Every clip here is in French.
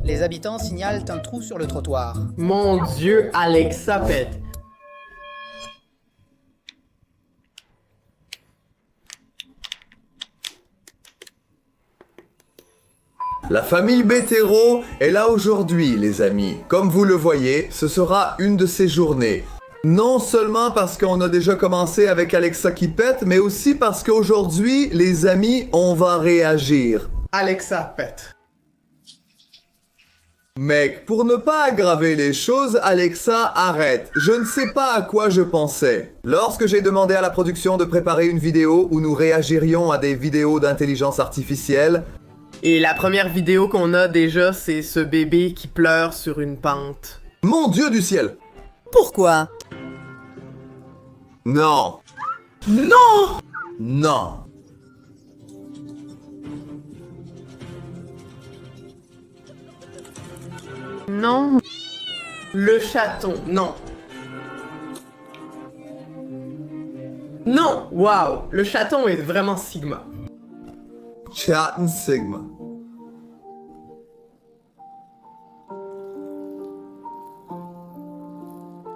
Les habitants signalent un trou sur le trottoir. Mon Dieu, Alexa pète. La famille Bétéro est là aujourd'hui, les amis. Comme vous le voyez, ce sera une de ces journées. Non seulement parce qu'on a déjà commencé avec Alexa qui pète, mais aussi parce qu'aujourd'hui, les amis, on va réagir. Alexa pète. Mec, pour ne pas aggraver les choses, Alexa, arrête. Je ne sais pas à quoi je pensais. Lorsque j'ai demandé à la production de préparer une vidéo où nous réagirions à des vidéos d'intelligence artificielle, Et la première vidéo qu'on a déjà, c'est ce bébé qui pleure sur une pente. mon Dieu du ciel! Pourquoi? Non! Non! Non! Non. Le chaton, non. Non! Waouh! Le chaton est vraiment Sigma. Chatten Sigma.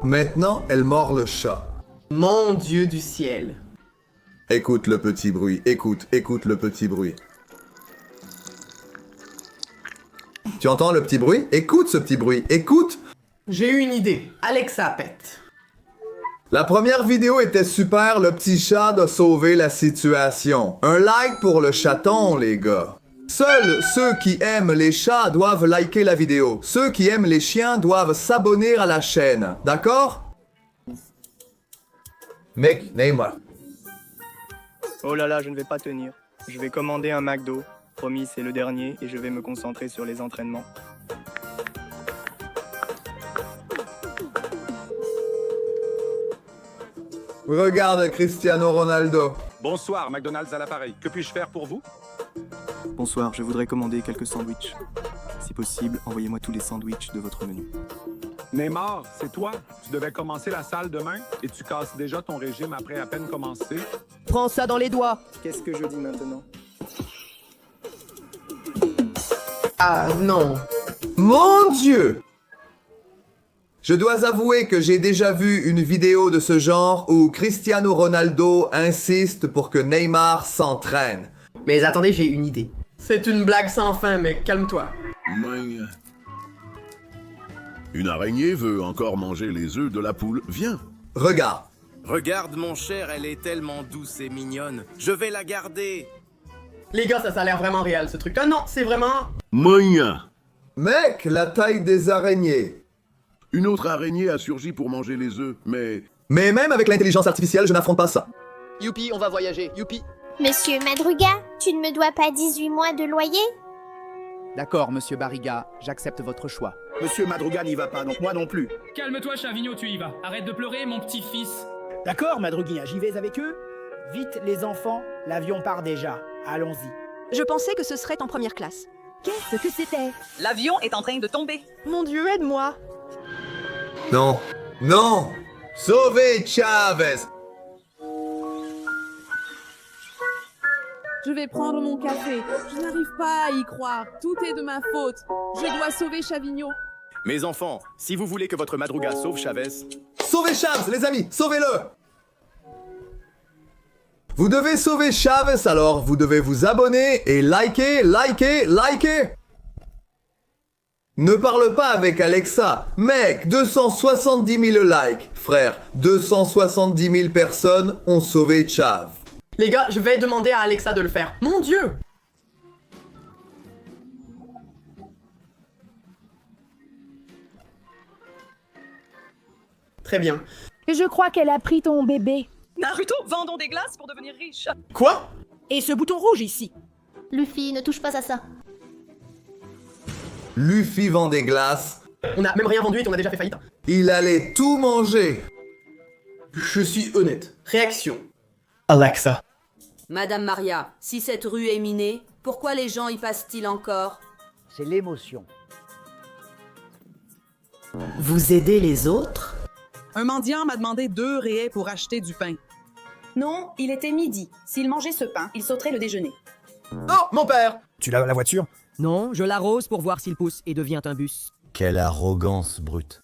Maintenant, elle mord le chat. Mon Dieu du ciel. Écoute le petit bruit, écoute le petit bruit. Tu entends le petit bruit? Écoute ce petit bruit, écoute! J'ai eu une idée. Alexa pète. La première vidéo était super, le petit chat a sauvé la situation. Un like pour le chaton, les gars. Seuls ceux qui aiment les chats doivent liker la vidéo. Ceux qui aiment les chiens doivent s'abonner à la chaîne. D'accord? Mec, Neymar. Oh là là, je ne vais pas tenir. Je vais commander un McDo. Promis, c'est le dernier et je vais me concentrer sur les entraînements. Regarde Cristiano Ronaldo. Bonsoir, McDonald's à l'appareil. Que puis-je faire pour vous? Bonsoir, je voudrais commander quelques sandwichs. Si possible, envoyez-moi tous les sandwichs de votre menu. Neymar, c'est toi? Tu devais commencer la salle demain et tu casses déjà ton régime après à peine commencer. Prends ça dans les doigts. Qu'est-ce que je dis maintenant? Ah non. Mon Dieu! Je dois avouer que j'ai déjà vu une vidéo de ce genre où Cristiano Ronaldo insiste pour que Neymar s'entraîne. Mais attendez, j'ai une idée. C'est une blague sans fin, mec, calme-toi. Une araignée veut encore manger les œufs de la poule. Viens. Regarde. Regarde mon cher, elle est tellement douce et mignonne. Je vais la garder. Les gars, ça a l'air vraiment réel, ce truc-là. Non, c'est vraiment... Moyen. Mec, la taille des araignées. Une autre araignée a surgi pour manger les œufs, mais... Mais même avec l'intelligence artificielle, je n'affronte pas ça. Youpi, on va voyager, youpi. Monsieur Madruga, tu ne me dois pas 18 mois de loyer? D'accord, monsieur Barriga, j'accepte votre choix. Monsieur Madruga n'y va pas, donc moi non plus. Calme-toi, Chavigno, tu y vas. Arrête de pleurer, mon petit-fils. D'accord, Madruguin, j'y vais avec eux. Vite, les enfants, l'avion part déjà. Allons-y. Je pensais que ce serait en première classe. Qu'est-ce que c'était? L'avion est en train de tomber. Mon Dieu, aide-moi. Non. Non! Sauvez Chavez! Je vais prendre mon café. Je n'arrive pas à y croire. Tout est de ma faute. Je dois sauver Chavigno. Mes enfants, si vous voulez que votre madruga sauve Chavez... Sauvez Chavez, les amis! Sauvez-le! Vous devez sauver Chavez, alors vous devez vous abonner et liker. Ne parle pas avec Alexa. Mec, 270 000 likes. Frère, 270 000 personnes ont sauvé Chav. Les gars, je vais demander à Alexa de le faire. Mon Dieu! Très bien. Je crois qu'elle a pris ton bébé. Naruto, vendons des glaces pour devenir riche. Quoi? Et ce bouton rouge ici. Luffy, ne touche pas à ça. Luffy vend des glaces. On a même rien vendu et on a déjà fait faillite. Il allait tout manger. Je suis honnête. Réaction. Alexa. Madame Maria, si cette rue est minée, pourquoi les gens y passent-ils encore? C'est l'émotion. Vous aidez les autres? Un mendiant m'a demandé 2 raies pour acheter du pain. Non, il était midi. S'il mangeait ce pain, il sauterait le déjeuner. Oh, mon père! Tu l'as la voiture? Non, je l'arrose pour voir s'il pousse et devient un bus. Quelle arrogance brute.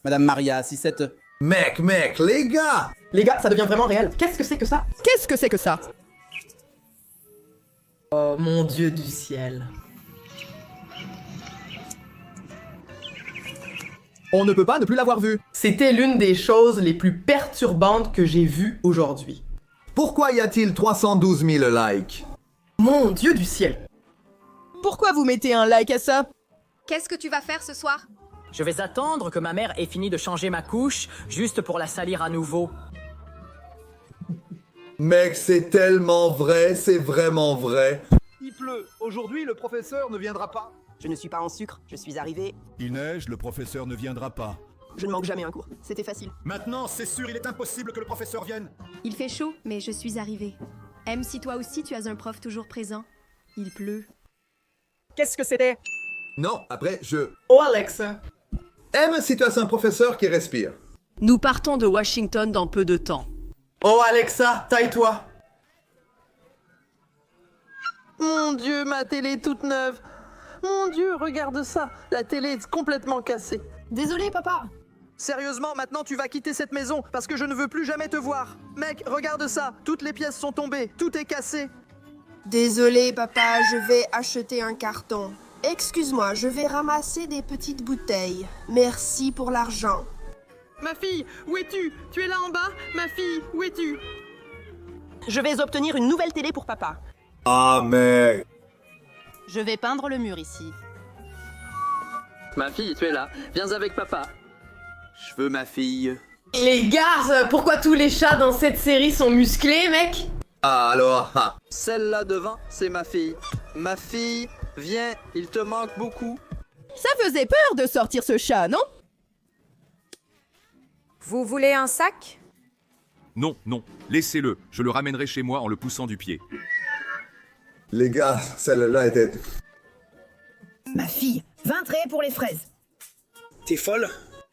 Madame Maria, si cette... Mec, les gars! Les gars, ça devient vraiment réel. Qu'est-ce que c'est que ça? Qu'est-ce que c'est que ça? Oh mon Dieu du ciel. On ne peut pas ne plus l'avoir vu. C'était l'une des choses les plus perturbantes que j'ai vues aujourd'hui. Pourquoi y a-t-il 312 000 likes? Mon Dieu du ciel. Pourquoi vous mettez un like à ça? Qu'est-ce que tu vas faire ce soir? Je vais attendre que ma mère ait fini de changer ma couche, juste pour la salir à nouveau. Mec, c'est tellement vrai, c'est vraiment vrai. Il pleut. Aujourd'hui, le professeur ne viendra pas. Je ne suis pas en sucre, je suis arrivé. Il neige, le professeur ne viendra pas. Je ne manque jamais un cours, c'était facile. Maintenant, c'est sûr, il est impossible que le professeur vienne. Il fait chaud, mais je suis arrivé. M, si toi aussi tu as un prof toujours présent. Il pleut. Qu'est-ce que c'était? Non, après, Oh Alexa. M si tu as un professeur qui respire. Nous partons de Washington dans peu de temps. Oh Alexa, taille-toi. Mon Dieu, ma télé est toute neuve. Mon Dieu, regarde ça. La télé est complètement cassée. Désolé, papa. Sérieusement, maintenant tu vas quitter cette maison parce que je ne veux plus jamais te voir. Mec, regarde ça. Toutes les pièces sont tombées. Tout est cassé. Désolé, papa, je vais acheter un carton. Excuse-moi, je vais ramasser des petites bouteilles. Merci pour l'argent. Ma fille, où es-tu? Tu es là en bas? Ma fille, où es-tu? Je vais obtenir une nouvelle télé pour papa. Ah, mec. Je vais peindre le mur ici. Ma fille, tu es là. Viens avec papa. Je veux ma fille. Les gars, pourquoi tous les chats dans cette série sont musclés, mec? Ah, alors, ah. Celle-là devant, c'est ma fille. Ma fille, viens, il te manque beaucoup. Ça faisait peur de sortir ce chat, non? Vous voulez un sac? Non, laissez-le. Je le ramènerai chez moi en le poussant du pied. Les gars, celle-là était... Ma fille, 20 traits pour les fraises. T'es folle?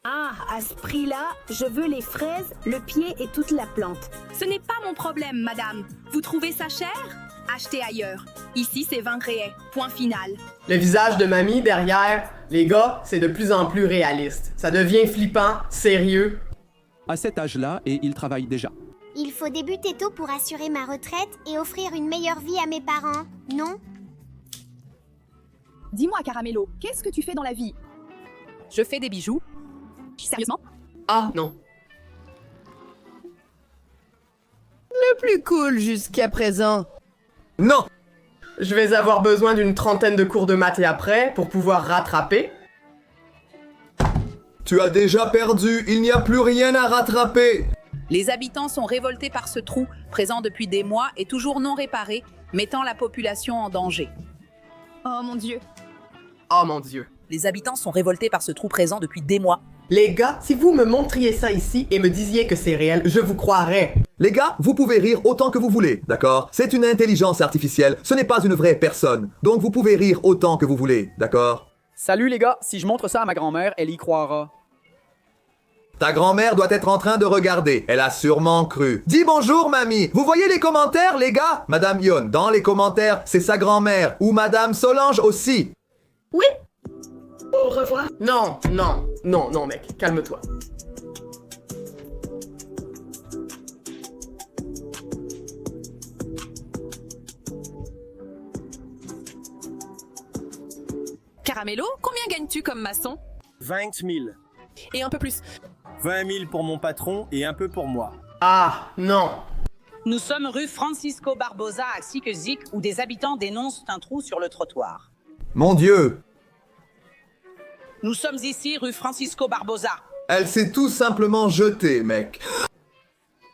Ah, à ce prix-là, je veux les fraises, le pied et toute la plante. Ce n'est pas mon problème, madame. Vous trouvez ça cher? Achetez ailleurs. Ici, c'est 20 créets. Point final. Le visage de mamie derrière, les gars, c'est de plus en plus réaliste. Ça devient flippant, sérieux. À cet âge-là, et il travaille déjà. Il faut débuter tôt pour assurer ma retraite et offrir une meilleure vie à mes parents, non? Dis-moi, Caramello, qu'est-ce que tu fais dans la vie? Je fais des bijoux. Sérieusement? Ah, non. Le plus cool jusqu'à présent. Non! Je vais avoir besoin d'une 30aine de cours de maths et après pour pouvoir rattraper. Tu as déjà perdu, il n'y a plus rien à rattraper. Les habitants sont révoltés par ce trou, présent depuis des mois et toujours non réparé, mettant la population en danger. Oh mon Dieu. Oh mon Dieu. Les habitants sont révoltés par ce trou présent depuis des mois. Les gars, si vous me montriez ça ici et me disiez que c'est réel, je vous croirais. Les gars, vous pouvez rire autant que vous voulez, d'accord? C'est une intelligence artificielle, ce n'est pas une vraie personne. Donc vous pouvez rire autant que vous voulez, d'accord? Salut les gars, si je montre ça à ma grand-mère, elle y croira. Ta grand-mère doit être en train de regarder, elle a sûrement cru. Dis bonjour mamie, vous voyez les commentaires les gars? Madame Yon, dans les commentaires, c'est sa grand-mère, ou Madame Solange aussi. Oui. Au revoir. Non, mec, calme-toi. Caramello, combien gagnes-tu comme maçon? 20 000. Et un peu plus. 20 000 pour mon patron et un peu pour moi. Ah, non. Nous sommes rue Francisco Barbosa à Siquezic où des habitants dénoncent un trou sur le trottoir. Mon Dieu! Nous sommes ici rue Francisco Barbosa. Elle s'est tout simplement jetée, mec.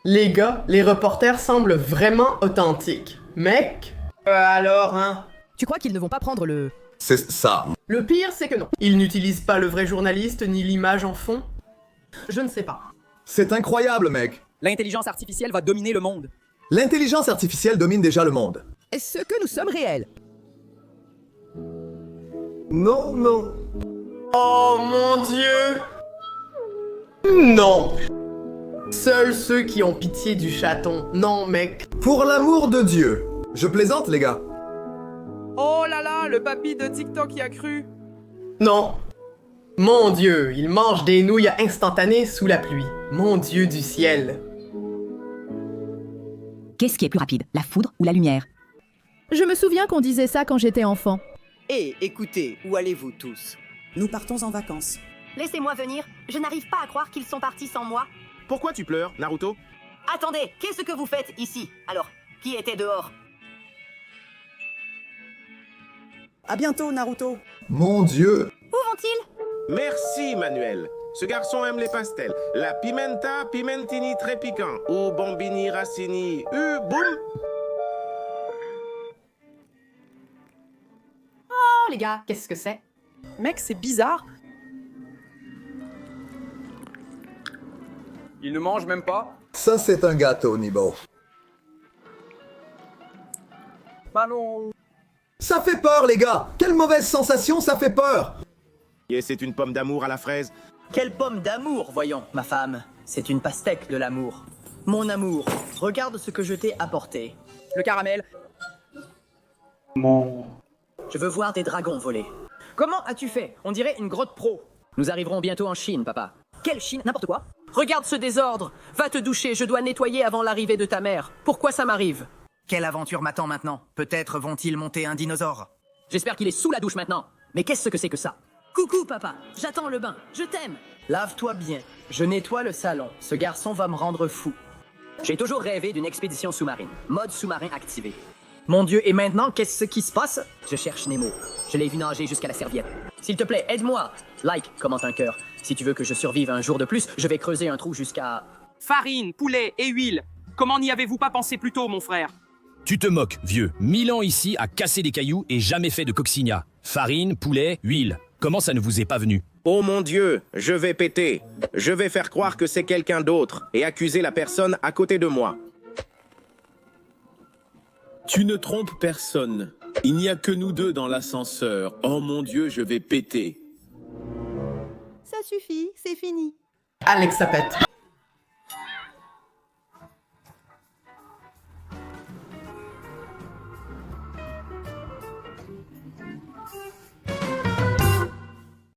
Les gars, les reporters semblent vraiment authentiques. Mec, alors, hein? Tu crois qu'ils ne vont pas prendre le... C'est ça. Le pire, c'est que non. Ils n'utilisent pas le vrai journaliste ni l'image en fond. Je ne sais pas. C'est incroyable, mec. L'intelligence artificielle va dominer le monde. L'intelligence artificielle domine déjà le monde. Est-ce que nous sommes réels? Non. Oh mon Dieu! Non! Seuls ceux qui ont pitié du chaton. Non, mec. Pour l'amour de Dieu. Je plaisante, les gars. Oh là là, moi, le papy de TikTok y a cru. Non. Mon Dieu, il mange des nouilles instantanées sous la pluie. Mon Dieu du ciel. Qu'est-ce qui est plus rapide, la foudre ou la lumière? Je me souviens qu'on disait ça quand j'étais enfant. Écoutez, où allez-vous tous? Nous partons en vacances. Laissez-moi venir. Je n'arrive pas à croire qu'ils sont partis sans moi. Pourquoi tu pleures, Naruto? Attendez, qu'est-ce que vous faites ici? Alors, qui était dehors? À bientôt, Naruto. Mon Dieu! Où vont-ils? Merci, Manuel. Ce garçon aime les pastels. La pimenta, pimentini très piquant. Ou bombini racini. Boum! Oh, les gars, qu'est-ce que c'est? Mec, c'est bizarre. Il ne mange même pas. Ça, c'est un gâteau, Nibo. Bah non. Ça fait peur, les gars! Quelle mauvaise sensation, ça fait peur! Et c'est une pomme d'amour à la fraise. Quelle pomme d'amour, voyons, ma femme. C'est une pastèque de l'amour. Mon amour, regarde ce que je t'ai apporté. Le caramel. Je veux voir des dragons voler. Comment as-tu fait? On dirait une grotte pro. Nous arriverons bientôt en Chine, papa. Quelle Chine? N'importe quoi. Regarde ce désordre. Va te doucher, je dois nettoyer avant l'arrivée de ta mère. Pourquoi ça m'arrive? Quelle aventure m'attend maintenant? Peut-être vont-ils monter un dinosaure? J'espère qu'il est sous la douche maintenant. Mais qu'est-ce que c'est que ça? Coucou, papa. J'attends le bain. Je t'aime. Lave-toi bien. Je nettoie le salon. Ce garçon va me rendre fou. J'ai toujours rêvé d'une expédition sous-marine. Mode sous-marin activé. Mon Dieu, et maintenant, qu'est-ce qui se passe? Je cherche Nemo. Je l'ai vu nager jusqu'à la serviette. S'il te plaît, aide-moi. Like, commente un cœur. Si tu veux que je survive un jour de plus, je vais creuser un trou jusqu'à... Farine, poulet et huile. Comment n'y avez-vous pas pensé plus tôt, mon frère? Tu te moques, vieux. 1000 ans ici à casser des cailloux et jamais fait de coccinat. Farine, poulet, huile. Comment ça ne vous est pas venu? Oh mon Dieu, je vais péter. Je vais faire croire que c'est quelqu'un d'autre et accuser la personne à côté de moi. Tu ne trompes personne. Il n'y a que nous deux dans l'ascenseur. Oh mon Dieu, je vais péter. Ça suffit, c'est fini. Alex, ça pète.